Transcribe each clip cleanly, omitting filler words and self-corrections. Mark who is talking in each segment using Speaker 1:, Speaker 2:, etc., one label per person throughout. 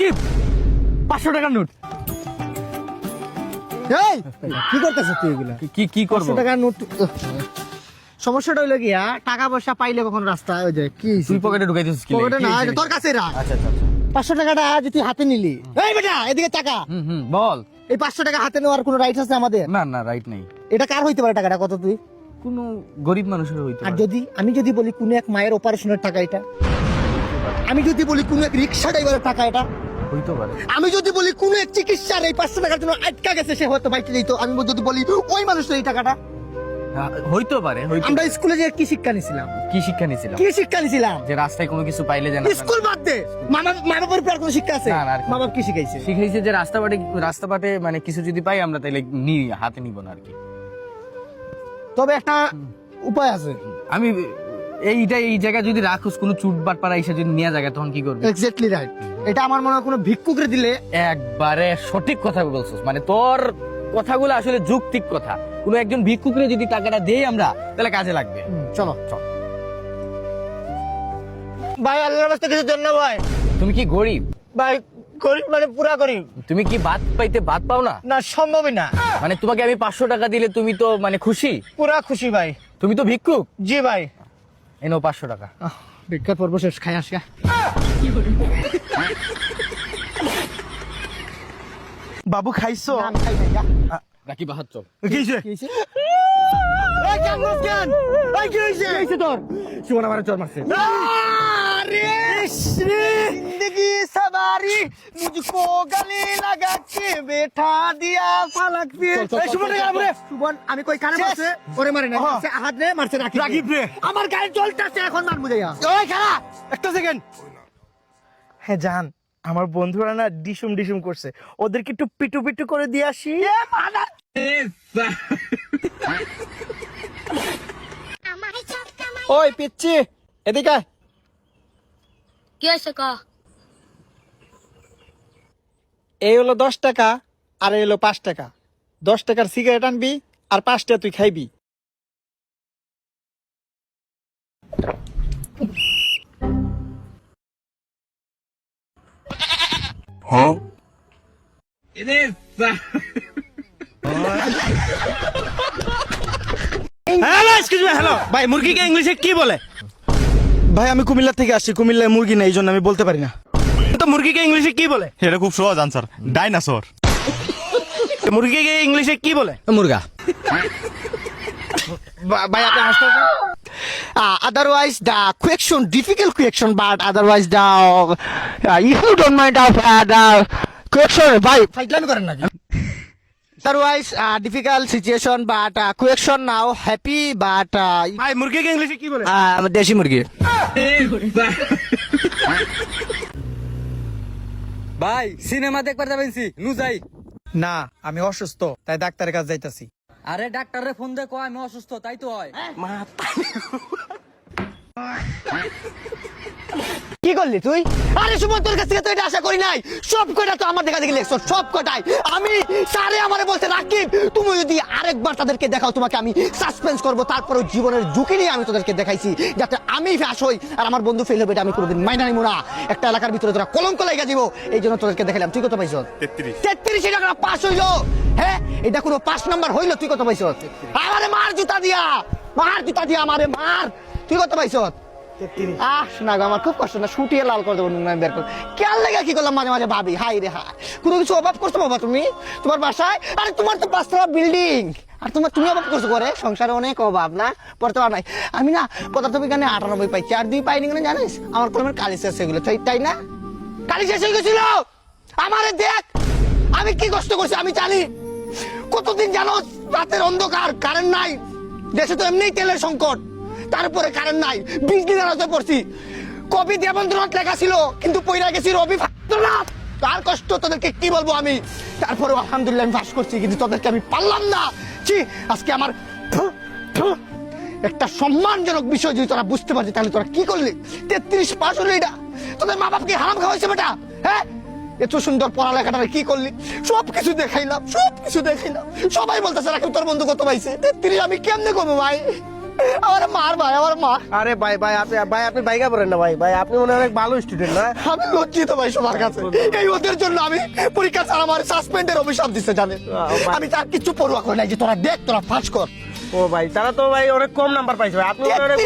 Speaker 1: রাকিব 500 টাকার নোট।
Speaker 2: এই কি করতেছ তুই এগুলা?
Speaker 1: কি করব?
Speaker 2: 500 টাকার নোট। সমস্যাটা হইলো গিয়া টাকা পয়সা পাইলে কখন রাস্তায় ওই যে কি
Speaker 1: তুই পকেটে ঢুকাইছিস কি?
Speaker 2: পকেটে না, এটা তোর কাছে রাখ।
Speaker 1: আচ্ছা আচ্ছা
Speaker 2: 500 টাকাটা যে তুই হাতে নিলি, এই বেটা এদিকে টাকা।
Speaker 1: বল।
Speaker 2: এই 500 টাকা হাতে নেওয়ার কোনো রাইট আছে আমাদের?
Speaker 1: না না রাইট নেই।
Speaker 2: এটা কার হইতে পারে টাকাটা কত তুই?
Speaker 1: কোনো গরিব মানুষের হইতো।
Speaker 2: আর যদি আমি যদি বলি কোন এক মায়ের অপারেশনের টাকা এটা, আমি যদি বলি কোন এক রিক্সা ড্রাইভারের টাকা এটা,
Speaker 1: হইতো পারে।
Speaker 2: আমি যদি বলি কোন এক চিকিৎসার এই 500 টাকার জন্য আটকা গেছে সে হয়তো বাইতে দিত, আমি যদি বলি ওই মানুষের এই টাকাটা।
Speaker 1: হইতো পারে।
Speaker 2: আমরা স্কুলে যে কি শিক্ষা নিছিলাম?
Speaker 1: কি শিক্ষা নিছিলাম?
Speaker 2: কি শিক্ষা নিছিলাম?
Speaker 1: যে রাস্তায় কোনো কিছু পাইলে যেন
Speaker 2: স্কুল বাদ দে, মা বাবার উপর আর কোনো শিক্ষা আছে?
Speaker 1: না, না, আর কি।
Speaker 2: মা বাবা কি শিখাইছে?
Speaker 1: শিখাইছে যে রাস্তাঘাটে মানে কিছু যদি পাই আমরা তাইলে হাতে নিব না আর কি।
Speaker 2: তবে একটা উপায় আছে।
Speaker 1: আমি এই জায়গায় যদি রাখুস কোনো চুটবাট পাড়া এসে যদি নিয়ে জায়গা তখন কি করবি?
Speaker 2: Exactly right. এটা আমার মনে হয় কোনো ভিক্ষুকরে দিলে।
Speaker 1: একবারে সঠিক কথা বলছিস, মানে তোর কথাগুলো আসলে যৌক্তিক কথা। কোনো একজন ভিক্ষুকরে যদি টাকাটা দেই আমরা তাহলে কাজে লাগবে।
Speaker 2: চলো চল ভাই, আল্লাহর রাস্তায় কিছু দেন না ভাই।
Speaker 1: তুমি কি গরিব?
Speaker 2: ভাই গরিব মানে পুরা গরিব
Speaker 1: তুমি কি ভাত পাও না?
Speaker 2: না, সম্ভবই না।
Speaker 1: মানে তোমাকে আমি 500 টাকা দিলে তুমি তো মানে খুশি?
Speaker 2: পুরা খুশি ভাই।
Speaker 1: তুমি তো ভিক্ষুক।
Speaker 2: জি ভাই।
Speaker 1: এনো 500 টাকা।
Speaker 2: ভিক্ষার পর্ব শেষ, খাই আসি।
Speaker 3: বাবু খাইছো?
Speaker 2: আমি খাই নাই, যা।
Speaker 1: রাকি বাহাত চল।
Speaker 3: কি হইছে?
Speaker 2: কি হইছে? এই কামরুজ জ্ঞান, এই কি হইছে? কি হইছে তোর?
Speaker 1: সুমন আমার চল মারছে।
Speaker 2: अरे जिंदगी सवारी मुझको गले लगा के बैठा दिया फलक पे। এই সুমন রে, আরে সুমন, আমি কই কানে মারছে? ওরে মারে না, সে হাত রে মারছে রাকিব।
Speaker 3: রাকিব রে।
Speaker 2: আমার গায়ে চলতেছে, এখন মার বুঝাইয়া।
Speaker 3: ওই খালা একটা সেকেন্ড। হ্যাঁ জান, আমার বন্ধুরা না ডিসুম ডিসুম করছে, ওদেরকে একটু পিটু পিটু করে দিয়ে আসি। ওই পিচ্ছি এদিকে আয়।
Speaker 4: কি হয়েছে ক?
Speaker 3: এই হলো 10 টাকা আর এই হলো 5 টাকা। 10 টাকার সিগারেট আনবি আর 5 টাকা তুই খাইবি। হ্যালো, এক্সকিউজ মি, হ্যালো ভাই, মুরগিকে ইংলিশে কি বলে? ভাই আমি কুমিল্লা থেকে আসছি, কুমিল্লায় মুরগি নেই, এই জন্য আমি বলতে পারি না। তো মুরগিকে ইংলিশে কি বলে?
Speaker 5: এটা খুব সহজ আনসার, ডাইনোসর।
Speaker 3: মুরগিকে ইংলিশে কি বলে?
Speaker 1: মুরগা।
Speaker 2: ভাই আপনি হাসতে পারেন? Otherwise the question difficult question, but otherwise the if you don't mind the question, ভাই ফাইটলামি করেন না। Otherwise difficult situation, but question now happy, but
Speaker 3: ভাই মুরগিকে ইংলিশে কি বলে?
Speaker 2: দেশি মুরগি।
Speaker 1: ভাই সিনেমা দেখবার যাবেন নু যাই।
Speaker 3: না, আমি অসুস্থ, তাই ডাক্তারের কাছে যাইতাছি।
Speaker 1: আরে ডাক্তারে ফোন দে কয় আমি অসুস্থ, তাই তো হয়।
Speaker 2: কি করলি তুই? আরে সুমন, তোর কাছ থেকে তো এটা আশা করি নাই। সব কটা তো আমার দেখা দেখি লেখছ, সব কটাই। আমি স্যারে আমারে বলতে, রাকিব তুমি যদি আরেকবার তাদেরকে দেখাও তোমাকে আমি সাসপেন্স করব, তারপরে জীবনের ঝুঁকি নিয়ে আমি তোদেরকে দেখাইছি যাতে আমি ফেস হই আর আমার বন্ধু ফেল হবে, এটা আমি কোনোদিন মাইনা নিব না। একটা এলাকার ভিতরে তোরা কলঙ্ক লাগা দিব, এই জন্য তোদেরকে দেখাইলাম। তুই কত পাইছ? 33 টাকা পাস হইলো। হ্যাঁ, এটা কোনো 5 নাম্বার হইলো? তুই কত পাইছ? আমারে মার জুতা দিয়া, আমারে মার। তুই কত পাইছ? শোনা গো, আমার খুব কষ্ট না, শুটিয়ে লাল করে দেবো বের করে। কেন লেগে কি করলাম মাঝে মাঝে ভাবি, হাই রে হাই, কোনো কিছু অভাব করছো বাবা তুমি তোমার বাসায়? আরে তোমার তো 5তলা বিল্ডিং, আর তুমি অভাব করছো করে? সংসারে অনেক অভাব না, পড়তে পার নাই। আমি না পদার্থবিজ্ঞানে 98 পাইছি, আর 2 পাইনি কেন জানিস? আমার কলমের কালি শেষ হয়ে গেলো, তাই না? কালি শেষ হয়ে গেছিল। আমারে দেখ আমি কি কষ্ট করছি আমি জানি। কতদিন জানো, রাতের অন্ধকার, কারেন্ট নাই, দেশে তো এমনিই তেলের সংকট, তারপরে কারেন্ট নাই, বিজলি দ্বারা পড়ছি। কবি দেবেন্দ্রনাথ লেখা ছিল, কিন্তু পয়রা গেছি রবীন্দ্রনাথ। তার কষ্ট তোদেরকে কি বলবো আমি। তারপরে আলহামদুলিল্লাহ আমি পাস করছি, কিন্তু তোদেরকে আমি পারলাম না। আজকে আমার একটা সম্মানজনক বিষয় যদি তোরা বুঝতে পারছিস, তাহলে তোরা কি করলি? 33 পাস হলো, এটা তোদের মা বাপকে হারাম খাওয়াইছে বেটা। হ্যাঁ, এত সুন্দর পড়ালেখাটা কি করলি? সবকিছু দেখাইলাম। সবাই বলতেছে রাকিব তোর বন্ধু কত পাইছে? 33 আমি কেমনে করবো ভাই? আমার মার ভাই, আমার মার।
Speaker 3: আরে ভাই ভাই আপনি বাইকা পড়েন না ভাই, আপনি মনে হয় অনেক ভালো স্টুডেন্ট না?
Speaker 2: আমি লজ্জিত ভাই সবার কাছে। এই ওদের জন্য আমি পরীক্ষা ছাড়া আমার সাসপেন্ডের অভিশাপ দিচ্ছে জানেন। আমি তার কিছু পড়ুয়া করে নাই যে তোরা দেখ, তোরা পাস কর।
Speaker 3: ও ভাই তারা তো ভাই অনেক কম নাম্বার পাইছে ভাই, আপনি মনে হয় অনেক-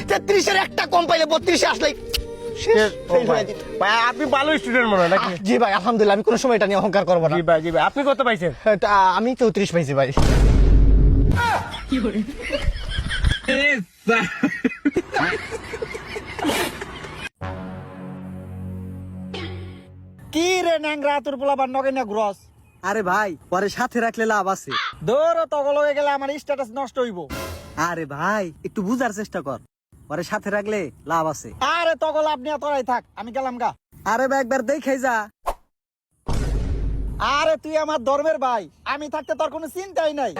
Speaker 2: 33 একটা কম পাইলে 32 আসলেই শেষ, fail হয়ে যেত।
Speaker 3: ভাই আপনি ভালো স্টুডেন্ট মনে হয় নাকি?
Speaker 2: জি ভাই আলহামদুলিল্লাহ, আমি কোনো সময় এটা নিয়ে অহংকার করবো না।
Speaker 3: জি ভাই আপনি কত পাইছেন?
Speaker 2: আমি 34 পাইছি ভাই।
Speaker 3: কি রে ন্যাংরা তোর পোলাবার নগে না গ্রস?
Speaker 6: আরে ভাই পরে সাথে রাখলে লাভ আছে।
Speaker 3: দৌড় তগল হয়ে গেলে আমার স্ট্যাটাস নষ্ট হইব।
Speaker 6: আরে ভাই একটু বুঝার চেষ্টা কর, পরে সাথে রাখলে লাভ আছে।
Speaker 3: আরে তগল আপনি তোরাই থাক, আমি গেলাম গা।
Speaker 6: আরে ভাই একবার দেখাই যা।
Speaker 3: আরে তুই আমার ধর্মের ভাই, আমি থাকতে তোর কোনো চিন্তাই নাই।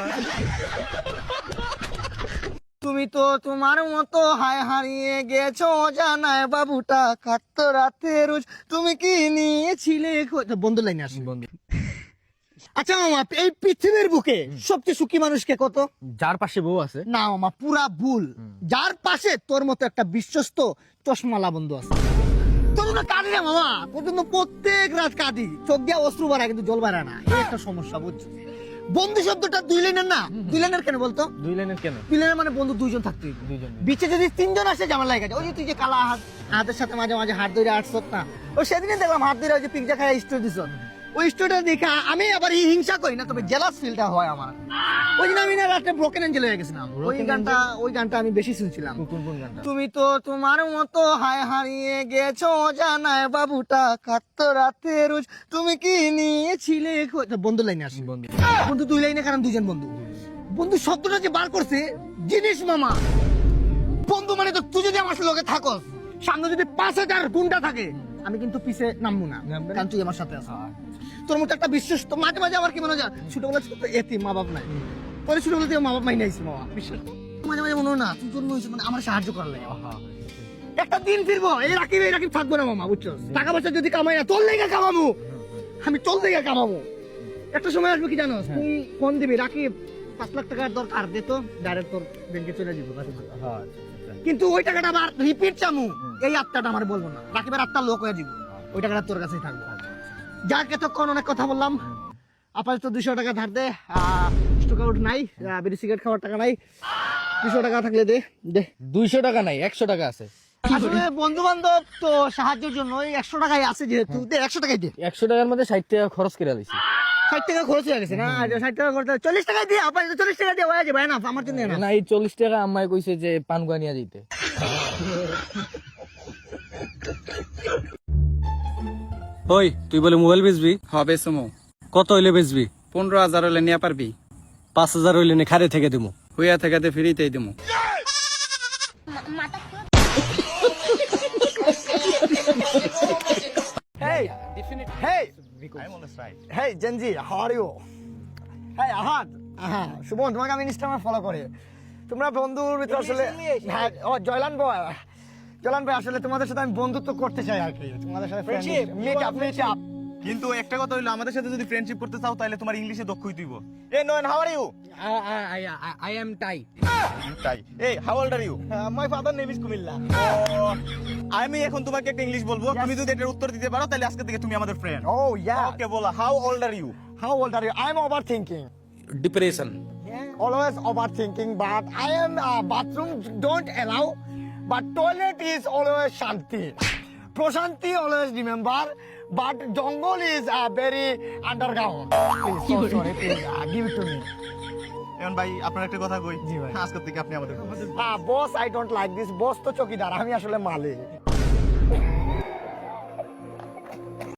Speaker 2: তুমি তো তোমার মতো হায় হারিয়ে গেছো জানায় বাবুটা কাটতো রাতে রোজ, তুমি কি নিয়েছিলে বন্ধু লাইনে আসি বন্ধু। আচ্ছা মামা, এই পৃথিবীর বুকে সবচেয়ে সুখী মানুষকে কত?
Speaker 1: যার পাশে বউ আছে।
Speaker 2: না মামা, পুরা ভুল। যার পাশে তোর মতো একটা বিশ্বস্ত চশমালা বন্ধু আছে। তোর জন্য কাঁদি না মামা, তোর জন্য প্রত্যেক রাত কাঁদি, চোখ দিয়ে অশ্রু বাড়ায় কিন্তু জল বাড়ায় না। এই একটা সমস্যা বুঝছো। বন্ধু শব্দটা 2 লাইনের না, 2 লাইনের কেন বলতো?
Speaker 1: 2 লাইনের কেন?
Speaker 2: 2 লাইনের মানে বন্ধু 2 জন থাকতে হইবে।
Speaker 1: 2 জন।
Speaker 2: বিচে যদি 3 জন আসে জামা লাগে যায়। ওই যে তুই যে কালা হাতের সাথে মাঝে মাঝে হাত ধরে আসছত না, ওই সেদিনই দেখলাম হাত ধরে ওই যে পিজ্জা খায় স্টোরি দিছ। ওই স্টোরিটা দেখা আমি আবার হিংসা করি না, তবে জেলাস ফিলটা হয় আমার। ওই দিন আমি না রাতে ব্রোকেন এঞ্জেল হয়ে গেছিলাম। ওই গানটা আমি বেশি শুনছিলাম।
Speaker 1: কোন গানটা?
Speaker 2: তুমি তো তোমার মতো হায় হারিয়ে গেছো জানায় বাবুটা কাটতো রাতে রোজ, তুমি কি নিয়েছিলে বন্ধু লাইনে আসি
Speaker 1: বন্ধু।
Speaker 2: বন্ধু 2 লাইনে, কারণ 2 জন বন্ধু। বন্ধু শব্দটা যে বার করছে জিনিস মামা। বন্ধু মানে তো তুই যদি আমার লগে থাকস, সামনে যদি 5000 গুন্ডা থাকে, আমি কিন্তু পিছে নামবো না, কারণ তুই আমার সাথে আছিস। তোর মতো একটা বিশ্বাস তো মাঝে মাঝে আমার কি মনে হয় ছোটবেলা ছিল তো এতি মা বাপ নাই, পরে ছোটবেলা থেকে মা বাপ মাই নাইছি মামা, বিশ্বাস মাঝে মাঝে মনে হয় না তুই জন্ম হয়েছে মানে আমার সাহায্য করার লাগে। একটা দিন ফিরবো, এই রাকিব থাকবো না মামা, বুঝছো? টাকা পয়সা যদি কামাই না, তোর লেগে কামাবো, আমি তোর লেগে কামাবো। একটা সময় আসবে কি জানো, তুই ফোন দিবি, রাকিব 5 লাখ টাকার দরকার, দে তো, ডাইরেক্ট তোর ব্যাংকে চলে যাবো। কিন্তু ওই টাকাটা আবার রিপিট চামু, এই আত্মাটা আমার বলবো না, রাকিবের আত্মা লোক হয়ে যাবো, ওই টাকাটা তোর কাছেই থাকবো। যাক এতক্ষণ অনেক কথা বললাম, আপাতত 200 টাকা ধার দে, স্টোক আউট নাই, বিড়ি সিগারেট খাওয়ার টাকা নাই, 200 টাকা থাকলে দে দে।
Speaker 1: 200 টাকা নাই, 100 টাকা আছে।
Speaker 2: আসলে বন্ধু বান্ধব তো সাহায্যের জন্য ওই 100 টাকাই আছে, যেহেতু দে 100 টাকাই দে।
Speaker 1: 100 টাকার মধ্যে 60 টাকা খরচ করে দিছি।
Speaker 2: 60 টাকা খরচ হয়ে গেছে না, 60 টাকা খরচ, 40 টাকা দিয়ে আপাতত 40 টাকা দিয়ে হয়ে যাবে না আমার জন্য না।
Speaker 1: না, এই 40 টাকা আম্মাই কইছে যে পানগুয়া নিয়ে যাইতে।
Speaker 6: ওই তুই বলে মোবাইল বেচবি?
Speaker 7: হবে সমো
Speaker 6: কত হইলে বেচবি?
Speaker 7: 15,000 হলে নিয়ে পারবি,
Speaker 6: 5000 হইলে নে খারে থেকে দিমু।
Speaker 7: হইয়া থেকে ফ্রিতেই দিমু।
Speaker 2: Hey, hey,
Speaker 5: I'm always right.
Speaker 2: hey, Genji, how are you? Hey, Ahad, Suman, তোমাকে আমি ইনস্টাগ্রামে ফলো করি। তোমরা বন্ধুর ভিতরে আসলে, হ্যাঁ, ও জয়লান ভাই, আসলে তোমাদের সাথে আমি বন্ধুত্ব করতে চাই আর কি, তোমাদের সাথে ফ্রেন্ডশিপ, মিট আপ।
Speaker 5: কিন্তু একটা কথা হইলো, আমাদের সাথে যদি ফ্রেন্ডশিপ করতে চাও তাহলে তোমার ইংলিশে দক্ষ হইতে হইব। এই Nayan, how are you?
Speaker 1: I am Thai.
Speaker 5: তাই। এই how old are you?
Speaker 2: My father name is Comilla.
Speaker 5: আমি এখন তোমাকে একটা ইংলিশ বলবো, তুমি যদি এটার উত্তর দিতে পারো তাহলে আজকে থেকে তুমি আমাদের ফ্রেন্ড।
Speaker 2: Oh yeah.
Speaker 5: ওকে, বলো how old are you?
Speaker 2: How old are you? I'm overthinking.
Speaker 6: Depression.
Speaker 2: Always overthinking, but I am bathroom don't allow, but toilet is always shanti. Prashanti always remember, but jungle is very underground. Please, so sorry, please give it to me.
Speaker 5: এখন ভাই আপনার একটা কথা কই,
Speaker 2: জি ভাই।
Speaker 5: আজকে থেকে আপনি আমাদের boss।
Speaker 2: Boss, I don't like this. Boss তো চকিদার, আমি আসলে মালিক।